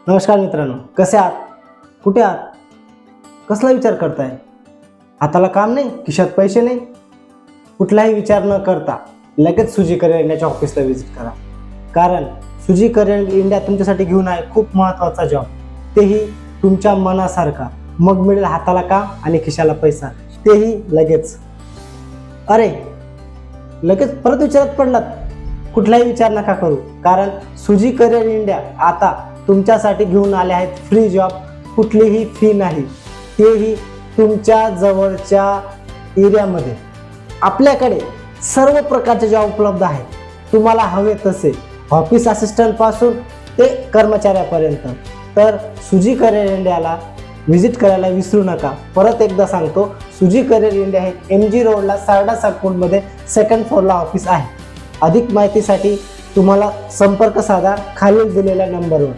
नमस्कार मित्रांनो, कसे आहात? कुठे आहात? कसला विचार करताय? हाताला काम नाही, खिशात पैसे नाही? कुठलाही विचार न करता लगेच सुजी करिअर इंडियाच्या ऑफिसला व्हिजिट करा. कारण सुजी करिअर इंडिया तुमच्यासाठी घेऊन आहे खूप महत्त्वाचा जॉब, तेही तुमच्या मनासारखा. मग मिळेल हाताला काम आणि खिशाला पैसा, तेही लगेच. अरे लगेच परत विचारात पडलात? कुठलाही विचार नका करू, कारण सुजी करिअर इंडिया आता तुमच्यासाठी घेऊन आले आहेत फ्री जॉब. कुठलीही फी नाही, तेही तुमच्या जवळच्या एरियामध्ये. आपल्याकडे सर्व प्रकारचे जॉब उपलब्ध आहेत, तुम्हाला हवे तसे, ऑफिस असिस्टंट पासून ते कर्मचाऱ्यापर्यंत. तर सुजी करिअर इंडियाला व्हिजिट करायला विसरू नका. परत एकदा सांगतो, सुजी करिअर इंडिया हे MG रोडला सारडा साकूडमध्ये सेकंड फ्लोअरला ऑफिस आहे. अधिक माहितीसाठी तुम्हाला संपर्क साधा खालील दिलेल्या नंबरवर.